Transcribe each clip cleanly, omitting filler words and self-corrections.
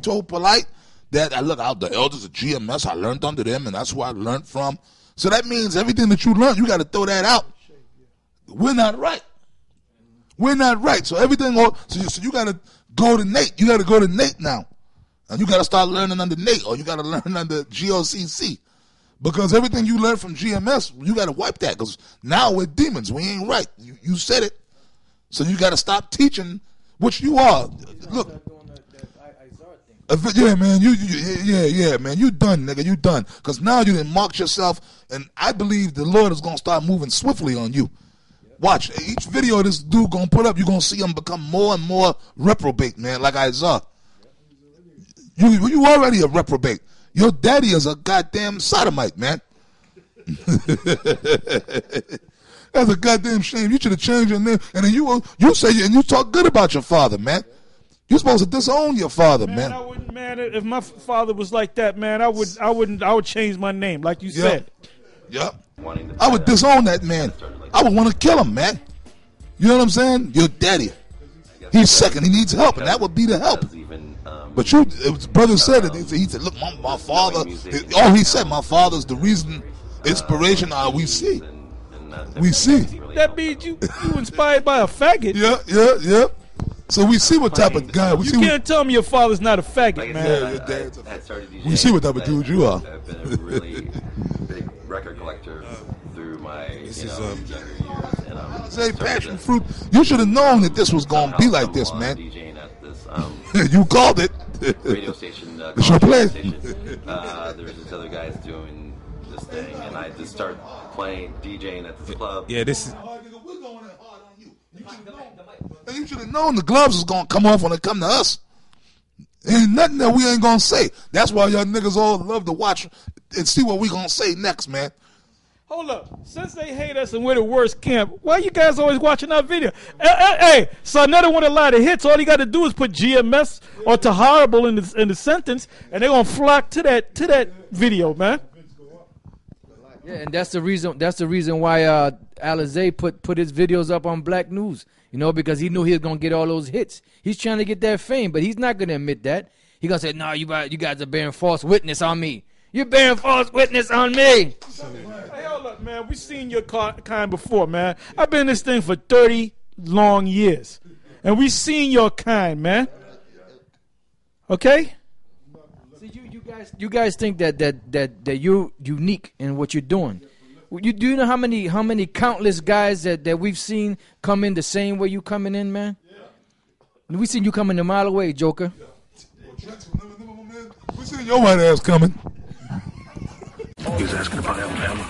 told Polite that look out the elders of GMS, I learned under them, and that's who I learned from. So that means everything that you learned, you got to throw that out. We're not right. We're not right. So everything, so you got to go to Nate. You got to go to Nate now. And you got to start learning under Nate, or you got to learn under GOCC. Because everything you learned from GMS, you got to wipe that. Because now we're demons. We ain't right. You said it. So you got to stop teaching, which you are. Look. Yeah, man, yeah, man, you done, nigga, you done. Because now you done marked yourself, and I believe the Lord is going to start moving swiftly on you. Watch, each video this dude going to put up, you're going to see him become more and more reprobate, man, like Isaiah. You already a reprobate. Your daddy is a goddamn sodomite, man. That's a goddamn shame. You should have changed your name, and then you say, and you talk good about your father, man. You're supposed to disown your father, man. I wouldn't, man. If my father was like that, man, I would change my name, like you said. Yep. I would disown that man. I would want to kill him, man. You know what I'm saying? Your daddy. He's sick and he needs help, and that would be the help. But his brother said it. He said, "Look, my father." All he said, "My father's the reason, inspiration." We see. That means you inspired by a faggot. Yeah. So we see what type of guy. You can't tell me your father's not a faggot, man. Yeah, your dad's a faggot. We see what type of dude you are. I've been a really big record collector through my younger years. Say passion fruit. You should have known that this was going to be like this, man. DJing at this, you called it. radio station. It's your place. There's this other guys doing this thing, and I just start playing DJing at this club. Yeah, this is. You should have known the gloves was going to come off when it come to us. Ain't nothing that we ain't going to say. That's why y'all niggas all love to watch and see what we going to say next, man. Hold up. Since they hate us and we're the worst camp, why you guys always watching our video? Hey, so another one of a lot of hits. All you got to do is put GMS or to horrible in the sentence, and they're going to flock to that video, man. Yeah, and that's the reason why Alizé put his videos up on Black News. You know, because he knew he was going to get all those hits. He's trying to get that fame, but he's not going to admit that. He's going to say, no, you guys are bearing false witness on me. You're bearing false witness on me. Hey, hold up, man. We've seen your kind before, man. I've been in this thing for 30 long years. And we've seen your kind, man. Okay? See, you guys think that you're unique in what you're doing. Do you know how many countless guys that we've seen come in the same way you coming in, man? Yeah. We seen you coming a mile away, Joker. We seen your white ass coming. He was asking about Alabama.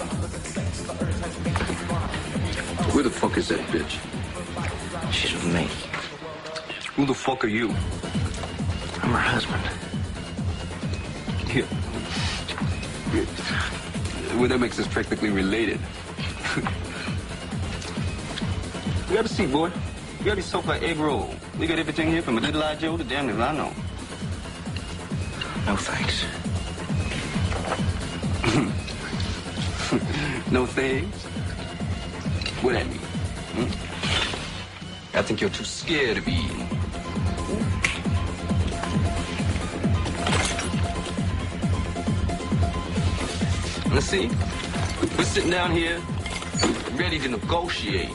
Where the fuck is that bitch? She's with me. Who the fuck are you? I'm her husband. Yeah. Well, that makes us practically related. You got a seat, boy. You got to be soaked like egg roll. We got everything here from a little eye Joe to damn near I know. No thanks. No thanks? What that mean? I think you're too scared to be eaten. Let's see. We're sitting down here, ready to negotiate.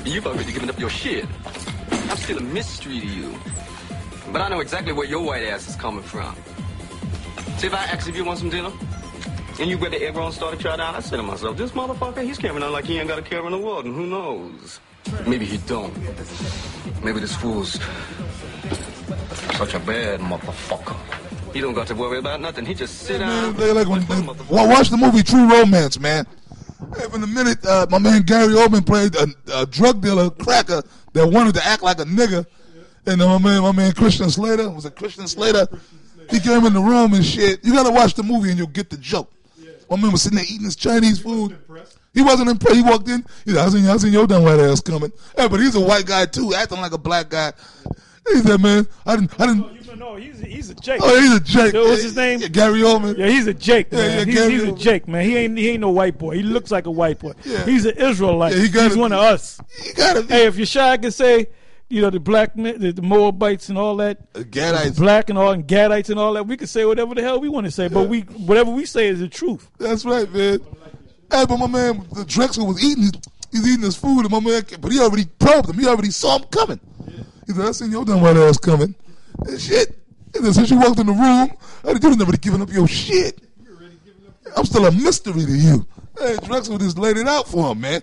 You've already given up your shit. I'm still a mystery to you. But I know exactly where your white ass is coming from. See, if I ask if you want some dinner, and you get the egg roll and start to try it out, I say to myself, this motherfucker, he's carrying on like he ain't got a care in the world, and who knows? Maybe he don't. Maybe this fool's such a bad motherfucker. He don't got to worry about nothing. He just sit down. Watch the movie True Romance, man. In a minute, my man Gary Oldman played a drug dealer, cracker that wanted to act like a nigga. And my man Christian Slater, was it Christian Slater? He came in the room and shit. You gotta watch the movie and you'll get the joke. My man was sitting there eating his Chinese food. He wasn't impressed. He walked in. He said, I seen your dumb white ass coming. Hey, but he's a white guy too, acting like a black guy. He said, man, I didn't. No, he's a Jake. Oh, he's a Jake. What's his name? Yeah, Gary Oldman. Yeah, he's a Jake, man. Yeah, he's a Jake, man. He ain't no white boy. He looks like a white boy. Yeah. He's an Israelite. Yeah, he's one of us. He gotta be. Hey, if Yeshua can say, the black men, the Moabites and all that, Gadites. black and all, and Gadites and all that. We can say whatever the hell we want to say, but whatever we say is the truth. That's right, man. Hey, but my man, the Drexel was eating. He's eating his food, and my man, but he already probed him. He already saw him coming. He said, "I seen your dumb white ass coming." And shit. And then since you walked in the room, I didn't never giving up your shit. I'm still a mystery to you. Hey, Drexel just laid it out for him, man.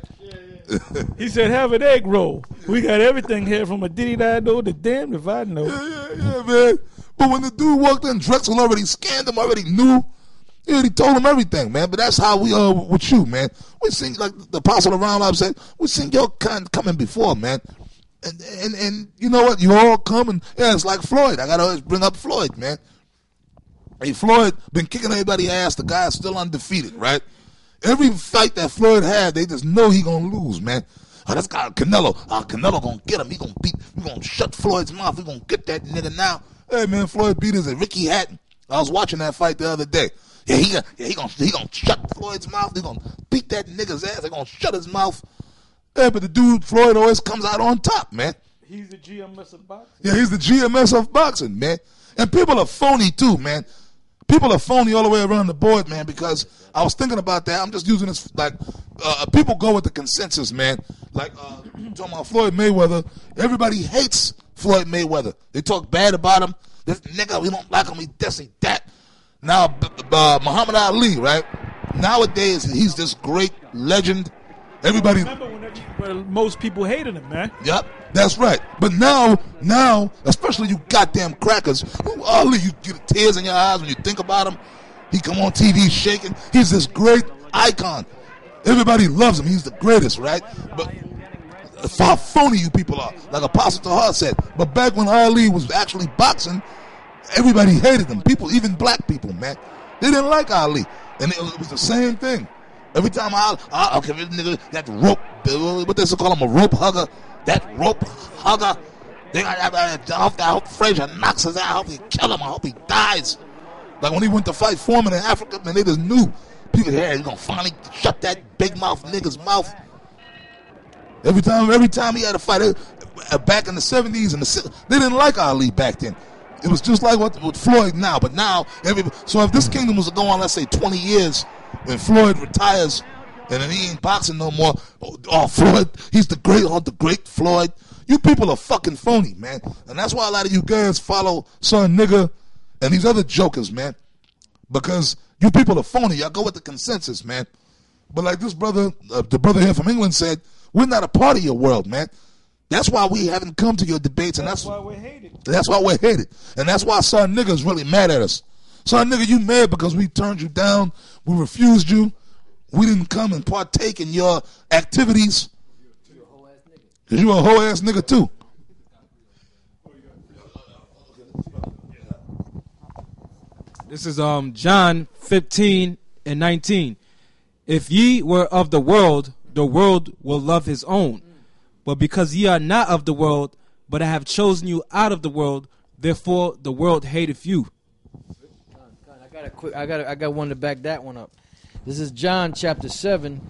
He said, "Have an egg roll. We got everything here from a diddy I know to damn if I know." Yeah, man. But when the dude walked in, Drexel already scanned him, already knew. He already told him everything, man. But that's how we are with you, man. We seen, like the apostle around life said, we seen your kind coming before, man. And you know what? You all come and, yeah, it's like Floyd. I got to always bring up Floyd, man. Hey, Floyd been kicking everybody's ass. The guy's still undefeated, right? Every fight that Floyd had, they just know he going to lose, man. Oh, this guy Canelo. Canelo going to get him. He going to beat. We going to shut Floyd's mouth. We going to get that nigga now. Hey, man, Floyd beat his Ricky Hatton. I was watching that fight the other day. Yeah, he gonna shut Floyd's mouth. He gonna beat that nigga's ass. They gonna shut his mouth. Yeah, but the dude Floyd always comes out on top, man. He's the GMS of boxing. Yeah, he's the GMS of boxing, man. And people are phony too, man. People are phony all the way around the board, man. Because I was thinking about that. I'm just using this like people go with the consensus, man. Like talking about Floyd Mayweather. Everybody hates Floyd Mayweather. They talk bad about him. This nigga, we don't like him. He this, he that. Now, Muhammad Ali, right? Nowadays, he's this great legend. Everybody. Remember when most people hated him, man. Yep, that's right. But now, especially you goddamn crackers, Ali, you get tears in your eyes when you think about him. He come on TV shaking. He's this great icon. Everybody loves him. He's the greatest, right? But how phony you people are. Like Apostle Tahar said. But back when Ali was actually boxing, everybody hated him. People, even black people, man. They didn't like Ali. And it was the same thing. Every time okay, nigga, that rope, what they call him, a rope hugger. That rope hugger. I hope Frazier knocks his out. I hope he kill him. I hope he dies. Like when he went to fight Foreman in Africa, man, they just knew. People, yeah, he's going to finally shut that big mouth nigga's mouth. Every time he had a fight, back in the 70s, they didn't like Ali back then. It was just like with Floyd now. But now, so if this kingdom was to go on, let's say 20 years, when Floyd retires, and then he ain't boxing no more, Floyd, he's the great Floyd. You people are fucking phony, man. And that's why a lot of you guys follow Son Nigga and these other jokers, man. Because you people are phony. Y'all go with the consensus, man. But like this brother, the brother here from England said, we're not a part of your world, man. That's why we haven't come to your debates, and that's why we're hated. That's why we're hated. And that's why Son Nigga's really mad at us. Son Nigga, you mad because we turned you down, we refused you, we didn't come and partake in your activities. Because you a whole ass nigga too. This is John 15 and 19. If ye were of the world will love his own. But because ye are not of the world, but I have chosen you out of the world, therefore the world hateth you. I got one to back that one up. This is John chapter 7,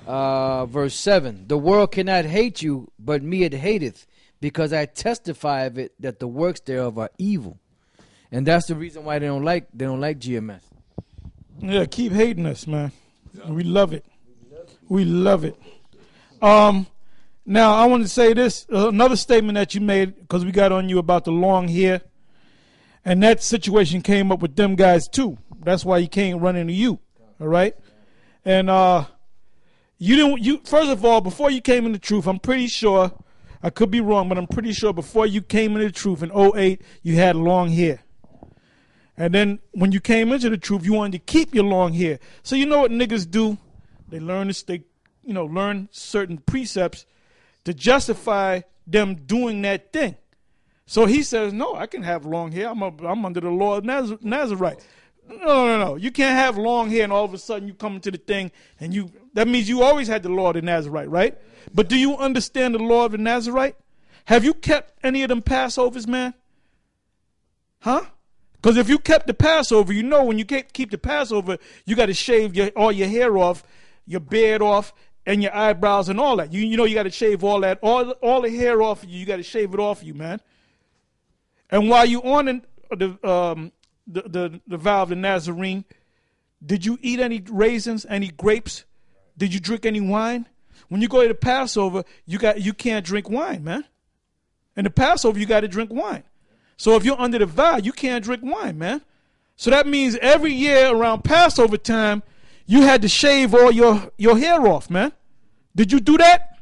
verse 7. The world cannot hate you, but me it hateth, because I testify of it that the works thereof are evil. And that's the reason why they don't like GMS. Yeah, keep hating us, man. We love it. We love it. Now, I want to say this, another statement that you made, because we got on you about the long hair, and that situation came up with them guys too. That's why he came running to you, all right? And first of all, before you came in the truth, I'm pretty sure, I could be wrong, but I'm pretty sure before you came into the truth in 2008, you had long hair. And then when you came into the truth, you wanted to keep your long hair. So you know what niggas do? They learn certain precepts to justify them doing that thing. So he says, no, I can have long hair. I'm under the law of Nazarite. No. You can't have long hair and all of a sudden you come into the thing and that means you always had the law of the Nazarite, right? But do you understand the law of the Nazarite? Have you kept any of them Passovers, man? Huh? Because if you kept the Passover, you know when you keep the Passover, you got to shave all your hair off, your beard off, and your eyebrows and all that. You know you got to shave all that, all the hair off of you. You got to shave it off of you, man. And while you on the vow of the Nazarene, did you eat any raisins, any grapes? Did you drink any wine? When you go to the Passover, you can't drink wine, man. In the Passover, you got to drink wine. So if you're under the vow, you can't drink wine, man. So that means every year around Passover time, you had to shave all your hair off, man. Did you do that?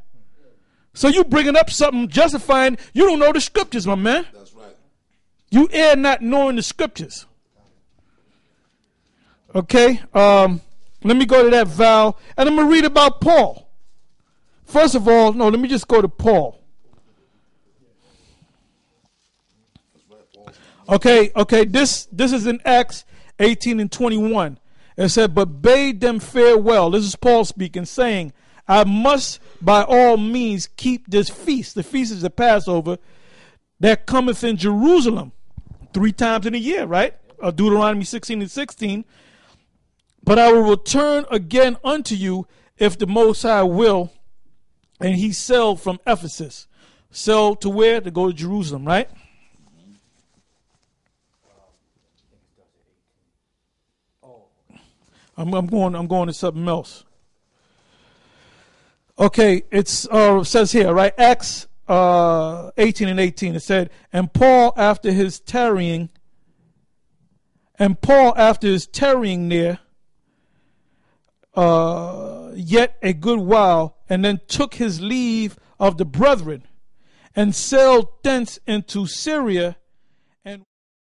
So you bringing up something justifying you don't know the scriptures, my man. That's right. You err not knowing the scriptures. Okay, let me go to that vow, and I'm going to read about Paul. First of all, no, let me just go to Paul. Okay, this is in Acts 18 and 21. It said, but bade them farewell. This is Paul speaking, saying, I must by all means keep this feast. The feast is the Passover that cometh in Jerusalem 3 times in a year, right? Deuteronomy 16 and 16. But I will return again unto you if the Most High will. And he sailed from Ephesus. Sailed to where? To go to Jerusalem, right? I'm going to something else. Okay, it says here, right? Acts 18 and 18. It said, and Paul after his tarrying there, yet a good while, and then took his leave of the brethren, and sailed thence into Syria,